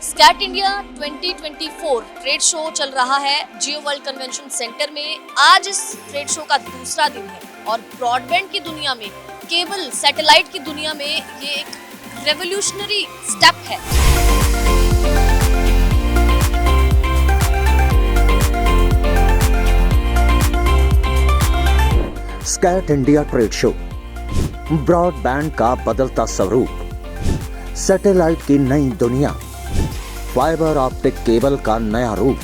स्कैट India 2024 trade show चल रहा है जियो वर्ल्ड कन्वेंशन सेंटर में। आज इस ट्रेड शो का दूसरा दिन है और ब्रॉडबैंड की दुनिया में, केबल सैटेलाइट की दुनिया में ये एक रेवोल्यूशनरी स्टेप है। स्कैट इंडिया ट्रेड शो, ब्रॉडबैंड का बदलता स्वरूप, सैटेलाइट की नई दुनिया, फाइबर ऑप्टिक केबल का नया रूप,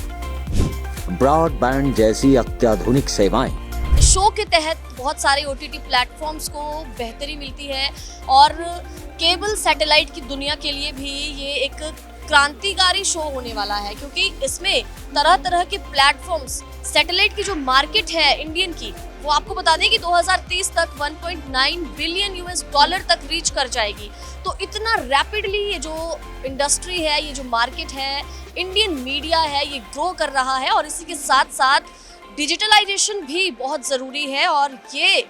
ब्रॉडबैंड जैसी अत्याधुनिक सेवाएं। शो के तहत बहुत सारे ओटीटी प्लेटफॉर्म्स को बेहतरी मिलती है और केबल सैटेलाइट की दुनिया के लिए भी ये एक क्रांतिकारी शो होने वाला है, क्योंकि इसमें तरह तरह के प्लेटफॉर्म्स, सैटेलाइट की जो मार्केट है इंडियन की, वो आपको बता दें कि 2030 तक 1.9 बिलियन यूएस डॉलर तक रीच कर जाएगी। तो इतना रैपिडली ये जो इंडस्ट्री है, ये जो मार्केट है, इंडियन मीडिया है, ये ग्रो कर रहा है और इसी के साथ साथ डिजिटलाइजेशन भी बहुत ज़रूरी है। और ये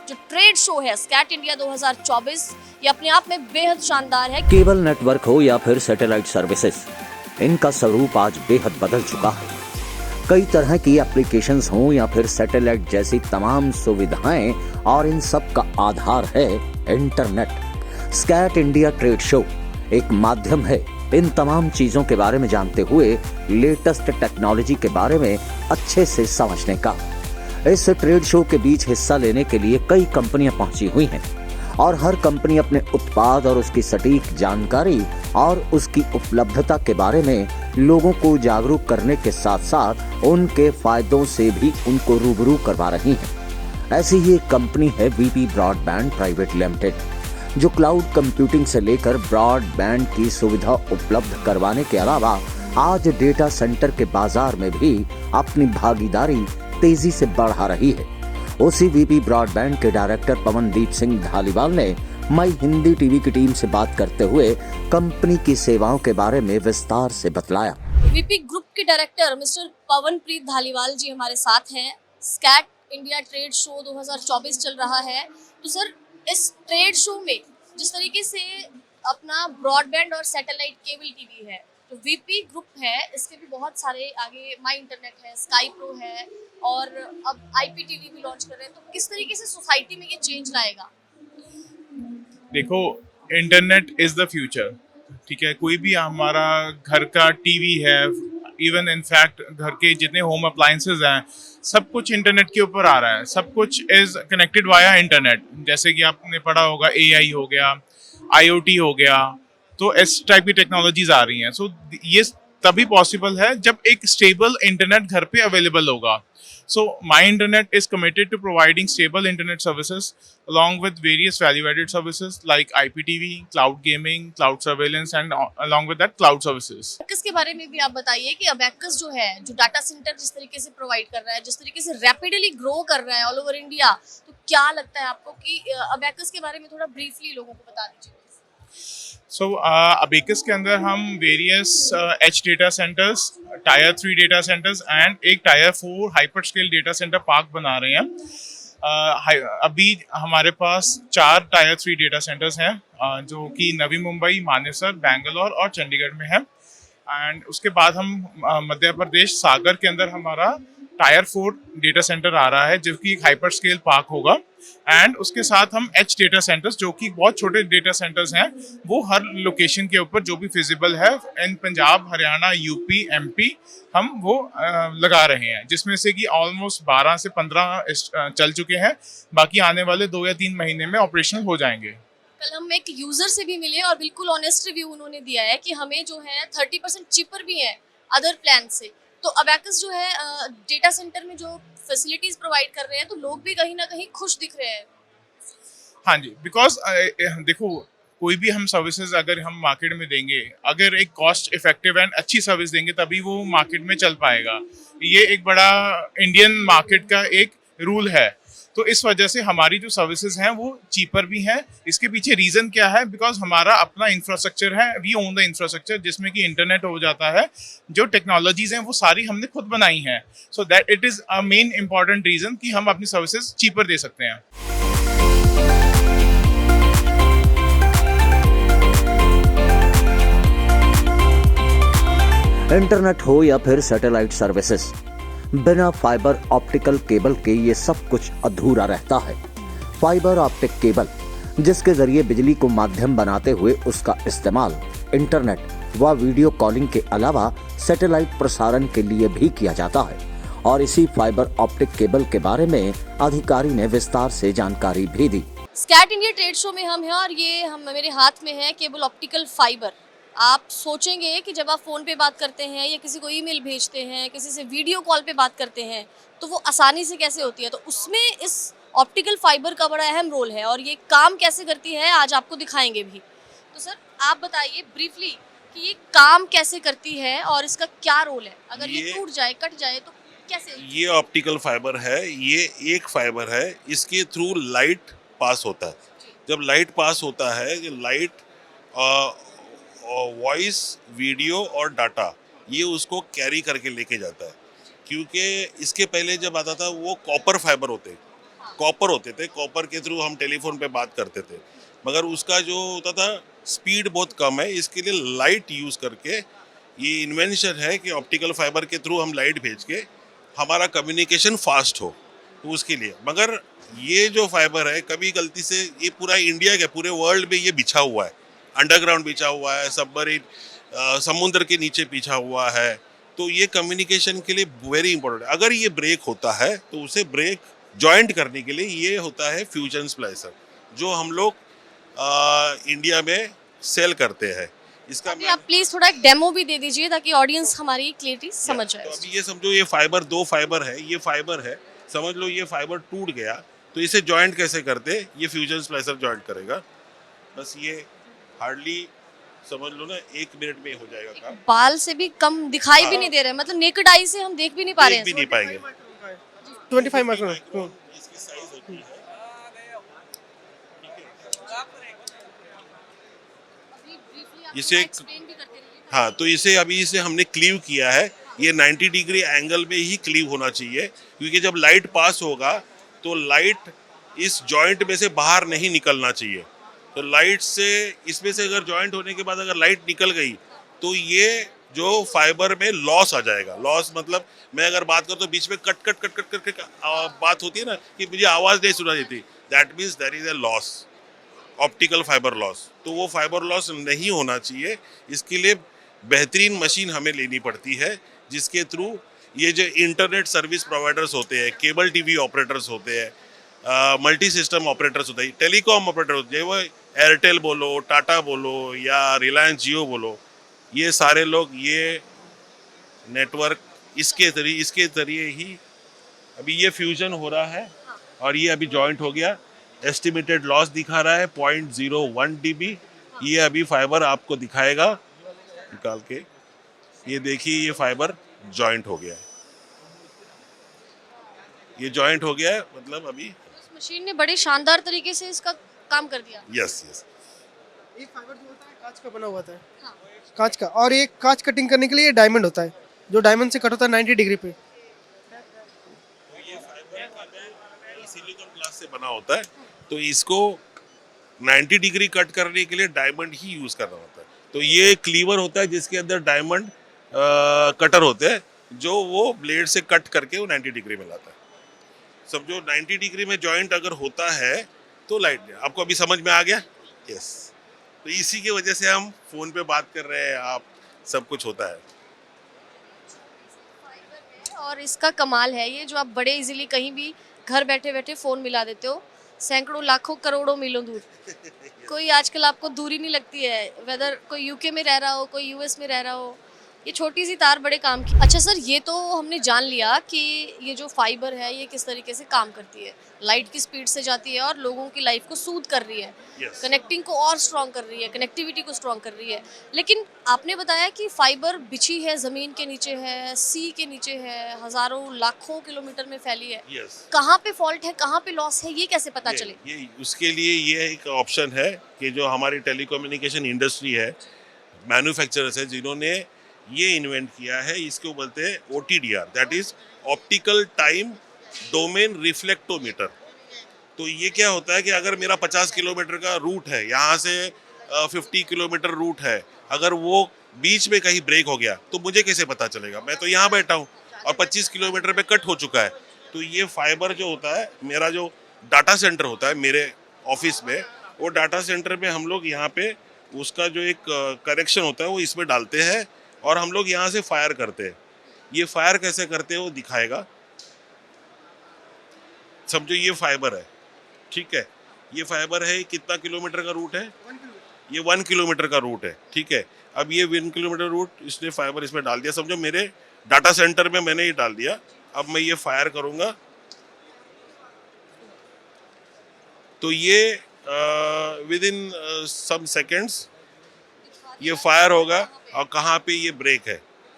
जो ट्रेड शो है स्कैट इंडिया 2024, ये अपने आप में बेहद शानदार है। केबल नेटवर्क हो या फिर सैटेलाइट सर्विसेज, इनका स्वरूप आज बेहद बदल चुका है। कई तरह की एप्लीकेशंस हों या फिर सैटेलाइट जैसी तमाम सुविधाएं, और इन सब का आधार है इंटरनेट। स्कैट इंडिया ट्रेड शो एक माध्यम है इन तमाम चीजों के बारे में जानते हुए लेटेस्ट टेक्नोलॉजी के बारे में अच्छे से समझने का। इस ट्रेड शो के बीच हिस्सा लेने के लिए कई कंपनियां पहुंची हुई हैं और हर कंपनी अपने उत्पाद और उसकी सटीक जानकारी और उसकी उपलब्धता के बारे में लोगों को जागरूक करने के साथ साथ उनके फायदों से भी उनको रूबरू करवा रही है। ऐसी ही एक कंपनी है वीपी ब्रॉडबैंड प्राइवेट लिमिटेड, जो क्लाउड कंप्यूटिंग से लेकर ब्रॉडबैंड की सुविधा उपलब्ध करवाने के अलावा आज डेटा सेंटर के बाजार में भी अपनी भागीदारी तेजी से बढ़ा रही है। उसी वीपी ब्रॉडबैंड के डायरेक्टर पवनदीप सिंह धालीवाल ने माई हिंदी टीवी की टीम से बात करते हुए कंपनी की सेवाओं के बारे में विस्तार से बतलाया। वीपी ग्रुप के डायरेक्टर मिस्टर पवनप्रीत धालीवाल जी हमारे साथ हैं। स्कैट इंडिया ट्रेड शो 2024 चल रहा है, तो सर इस ट्रेड शो में जिस तरीके से अपना ब्रॉडबैंड और सैटेलाइट केबल टीवी है, तो वीपी ग्रुप है, इसके भी बहुत सारे आगे माई इंटरनेट है, स्काई प्रो है और अब आईपीटीवी भी लॉन्च कर रहे हैं, तो किस तरीके से सोसाइटी में ये चेंज लाएगा? देखो, इंटरनेट इज द फ्यूचर, ठीक है। कोई भी हमारा घर का टीवी है, इवन इनफैक्ट घर के जितने होम अप्लायंसेज हैं, सब कुछ इंटरनेट के ऊपर आ रहा है। सब कुछ इज कनेक्टेड वाया इंटरनेट। जैसे कि आपने पढ़ा होगा, एआई हो गया, आईओटी हो गया, तो इस टाइप की टेक्नोलॉजीज आ रही हैं। सो ये तभी पॉसिबल है जब एक स्टेबल इंटरनेट घर पे अवेलेबल होगा। So My Internet is committed to providing stable internet services along with various value-added services like IPTV, cloud gaming, cloud surveillance, and along with that cloud services. Abacus के बारे में भी आप बताइए कि अबैकस जो है, जो डाटा सेंटर जिस तरीके से प्रोवाइड कर रहा है, जिस तरीके से रैपिडली ग्रो कर रहा है ऑल ओवर इंडिया, तो क्या लगता है आपको कि अबैकस के बारे में थोड़ा ब्रीफली लोगों को बता दीजिए। So अबैकस के अंदर हम various H data centers, tier 3 data centers and एक tier 4 hyperscale data center park बना रहे हैं। अभी हमारे पास 4 टायर 3 डेटा सेंटर्स हैं, जो कि नवी मुंबई, मानेसर, बेंगलोर और चंडीगढ़ में है। एंड उसके बाद हम मध्य प्रदेश सागर के अंदर हमारा टायर 4 डेटा सेंटर आ रहा है, जो कि एक हाइपर स्केल पार्क होगा। एंड उसके साथ हम एच डेटा सेंटर्स, जो कि बहुत छोटे डेटा सेंटर्स हैं, वो हर लोकेशन के ऊपर जो भी फिजिबल है इन पंजाब, हरियाणा, यूपी, एमपी, हम वो लगा रहे हैं, जिसमें से कि ऑलमोस्ट 12 से 15 चल चुके हैं। बाकी आने वाले 2 या 3 महीने में ऑपरेशनल हो जाएंगे। कल हम एक यूजर से भी मिले और बिल्कुल ऑनेस्ट रिव्यू उन्होंने दिया है कि हमें जो है 30% चीपर भी है अदर प्लान से। तो अबैकस जो है डेटा सेंटर में जो फैसिलिटीज प्रोवाइड कर रहे हैं, तो लोग भी कहीं ना कहीं खुश दिख रहे हैं। हाँ जी, बिकॉज देखो, कोई भी हम सर्विसेज अगर हम मार्केट में देंगे, अगर एक कॉस्ट इफेक्टिव एंड अच्छी सर्विस देंगे, तभी वो मार्केट में चल पाएगा। ये एक बड़ा इंडियन मार्केट का एक रूल है। तो इस वजह से हमारी जो सर्विसेज हैं वो चीपर भी हैं। इसके पीछे रीज़न क्या है? बिकॉज हमारा अपना इंफ्रास्ट्रक्चर है, वी ओन द इंफ्रास्ट्रक्चर, जिसमें कि इंटरनेट हो जाता है। जो टेक्नोलॉजीज हैं वो सारी हमने खुद बनाई हैं। So that it is a main important reason कि हम अपनी सर्विसेज चीपर दे सकते हैं। इंटरनेट हो या फिर सैटेलाइट सर्विसेज, बिना फाइबर ऑप्टिकल केबल के ये सब कुछ अधूरा रहता है। फाइबर ऑप्टिक केबल, जिसके जरिए बिजली को माध्यम बनाते हुए उसका इस्तेमाल इंटरनेट व वीडियो कॉलिंग के अलावा सैटेलाइट प्रसारण के लिए भी किया जाता है। और इसी फाइबर ऑप्टिक केबल के बारे में अधिकारी ने विस्तार से जानकारी भी दी। स्कैट इंडिया ट्रेड शो में हम हैं और ये मेरे हाथ में है केबल ऑप्टिकल फाइबर। आप सोचेंगे कि जब आप फ़ोन पे बात करते हैं या किसी को ईमेल भेजते हैं, किसी से वीडियो कॉल पे बात करते हैं, तो वो आसानी से कैसे होती है, तो उसमें इस ऑप्टिकल फाइबर का बड़ा अहम रोल है और ये काम कैसे करती है आज आपको दिखाएंगे भी। तो सर आप बताइए ब्रीफली कि ये काम कैसे करती है और इसका क्या रोल है, अगर ये टूट जाए कट जाए तो कैसे? ये ऑप्टिकल फाइबर है, ये एक फाइबर है, इसके थ्रू लाइट पास होता है। जब लाइट पास होता है, ये लाइट वॉइस, वीडियो और डाटा ये उसको कैरी करके लेके जाता है। क्योंकि इसके पहले जब आता था वो कॉपर फाइबर होते थे, कॉपर के थ्रू हम टेलीफोन पे बात करते थे, मगर उसका जो होता था स्पीड बहुत कम है। इसके लिए लाइट यूज़ करके ये इन्वेंशन है कि ऑप्टिकल फाइबर के थ्रू हम लाइट भेज के हमारा कम्युनिकेशन फास्ट हो, तो उसके लिए। मगर ये जो फाइबर है, कभी गलती से ये पूरा इंडिया के पूरे वर्ल्ड में ये बिछा हुआ है, अंडरग्राउंड बिछा हुआ है, सबमरीन समुद्र के नीचे बिछा हुआ है, तो ये कम्युनिकेशन के लिए वेरी इंपॉर्टेंट है। अगर ये ब्रेक होता है तो उसे ब्रेक जॉइंट करने के लिए ये होता है फ्यूजन स्प्लाइसर, जो हम लोग इंडिया में सेल करते हैं। इसका अभी आप प्लीज थोड़ा एक डेमो भी दे दीजिए ताकि ऑडियंस हमारी क्लियरिटी समझ जाए। तो अभी ये समझो ये फाइबर, दो फाइबर है, ये फाइबर है, समझ लो ये फाइबर टूट गया तो इसे जॉइंट कैसे करते, ये फ्यूजन स्प्लाइसर जॉइंट करेगा। बस ये हार्डली समझ लो ना 1 मिनट में हो जाएगा काम। बाल से भी कम दिखाई भी नहीं दे रहे, मतलब नेकेड आई से हम देख भी नहीं पा रहे हैं। देख भी नहीं पाएंगे। 25 माइक्रोन इसकी साइज होती है। इसे हाँ, तो इसे अभी इसे हमने क्लीव किया है। ये 90 डिग्री एंगल में ही क्लीव होना चाहिए, क्योंकि जब लाइट पास होगा तो लाइट इस जॉइंट में से बाहर नहीं निकलना चाहिए। तो लाइट से इसमें से अगर जॉइंट होने के बाद अगर लाइट निकल गई तो ये जो फाइबर में लॉस आ जाएगा। लॉस मतलब मैं अगर बात करूँ तो बीच में cut cut cut cut cut बात होती है ना कि मुझे आवाज़ नहीं सुना देती, that means there is a loss, optical fiber loss. तो वो फाइबर लॉस नहीं होना चाहिए। इसके लिए बेहतरीन मशीन हमें लेनी पड़ती है, जिसके थ्रू ये जो इंटरनेट सर्विस प्रोवाइडर्स होते हैं, केबल टीवी ऑपरेटर्स होते हैं, मल्टी सिस्टम ऑपरेटर्स होते हैं, टेलीकॉम ऑपरेटर होते हैं, वो एयरटेल बोलो, टाटा बोलो या रिलायंस जियो बोलो, ये सारे लोग ये नेटवर्क इसके जरिए ही अभी ये फ्यूजन हो रहा है और ये अभी जॉइंट हो गया। एस्टिमेटेड लॉस दिखा रहा है 0.01 dB। ये अभी फाइबर आपको दिखाएगा निकाल के। ये देखिए ये फाइबर जॉइंट हो गया है, ये जॉइंट हो गया है, मतलब अभी इस मशीन ने बड़े शानदार तरीके से इसका काम कर दिया। यस। एक फाइबर जो होता है कांच का बना हुआ होता है, कांच का, और एक कांच कटिंग करने के लिए डायमंड होता है, जो डायमंड से कट होता है 90 डिग्री पे। तो ये फाइबर सिलिकॉन ग्लास से बना होता है, तो इसको 90 डिग्री कट करने के लिए डायमंड ही यूज करना होता है। तो ये क्लीवर होता है जिसके अंदर डायमंड कटर होते हैं, जो वो ब्लेड से कट करके वो 90 डिग्री में लाता है। समझो 90 डिग्री में जॉइंट अगर होता है तो लाइट, आपको अभी समझ में आ गया? यस। तो इसी की वजह से हम फोन पे बात कर रहे हैं, आप सब कुछ होता है। और इसका कमाल है ये जो आप बड़े इजीली कहीं भी घर बैठे बैठे फ़ोन मिला देते हो, सैकड़ों लाखों करोड़ों मीलों दूर। कोई आजकल आपको दूरी नहीं लगती है, वेदर कोई यूके में रह रहा हो, कोई यूएस में रह रहा हो, ये छोटी सी तार बड़े काम की। अच्छा सर, ये तो हमने जान लिया कि ये जो फाइबर है ये किस तरीके से काम करती है, लाइट की स्पीड से जाती है और लोगों की लाइफ को सूद कर रही है, कनेक्टिंग को और स्ट्रॉन्ग कर रही है, कनेक्टिविटी को स्ट्रॉन्ग कर रही है। लेकिन आपने बताया कि फाइबर बिछी है, ज़मीन के नीचे है, सी के नीचे है, हज़ारों लाखों किलोमीटर में फैली है। कहाँ पे फॉल्ट है, कहाँ पे लॉस है, ये कैसे पता चले? ये उसके लिए ये एक ऑप्शन है कि जो हमारी टेलीकम्युनिकेशन इंडस्ट्री है, मैन्युफैक्चरर्स है, जिन्होंने ये इन्वेंट किया है, इसको बोलते हैं OTDR, that is optical time domain reflectometer. तो ये क्या होता है कि अगर मेरा 50 किलोमीटर का रूट है, यहाँ से 50 किलोमीटर रूट है, अगर वो बीच में कहीं ब्रेक हो गया तो मुझे कैसे पता चलेगा? मैं तो यहाँ बैठा हूँ और 25 किलोमीटर पे कट हो चुका है। तो ये फाइबर जो होता है, मेरा जो डाटा सेंटर होता है मेरे ऑफिस में, वो डाटा सेंटर में हम लोग यहाँ पे उसका जो एक कनेक्शन होता है वो इसमें डालते हैं और हम लोग यहाँ से फायर करते हैं। ये फायर कैसे करते हैं वो दिखाएगा। समझो ये फाइबर है, ठीक है, ये फाइबर है, कितना किलोमीटर का रूट है? ये 1 किलोमीटर का रूट है, ठीक है। अब ये 1 किलोमीटर रूट इसने फाइबर इसमें डाल दिया, समझो मेरे डाटा सेंटर में मैंने ये डाल दिया। अब मैं ये फायर करूंगा तो ये विद इन सम सेकेंड्स ये फायर होगा और कहाँ पे ये ब्रेक है।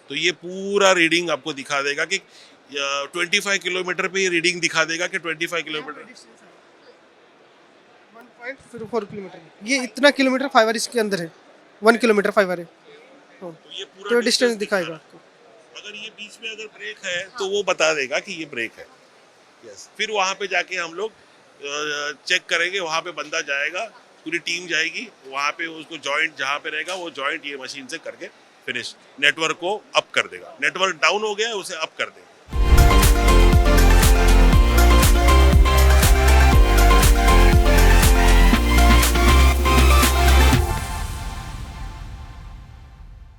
तो ये पूरा रीडिंग आपको दिखा देगा कि 25 किलोमीटर पे ये रीडिंग दिखा देगा कि 25 किलोमीटर 1.04 किलोमीटर, ये इतना किलोमीटर फाइबर इसके अंदर है, 1 किलोमीटर फाइबर है। तो ये पूरा तो डिस्टेंस दिखाएगा आपको। अगर ये बीच में अगर ब्रेक है तो वो बता देगा कि ये ब्रेक है। यस, फिर वहाँ पे जाके हम लोग चेक करेंगे, वहाँ पे बंदा जाएगा, पूरी टीम जाएगी, वहाँ पे उसको जॉइंट जहाँ पे रहेगा वो जॉइंट ये मशीन से करके फिनिश नेटवर्क को अप कर देगा। नेटवर्क डाउन हो गया है उसे अप कर देगा।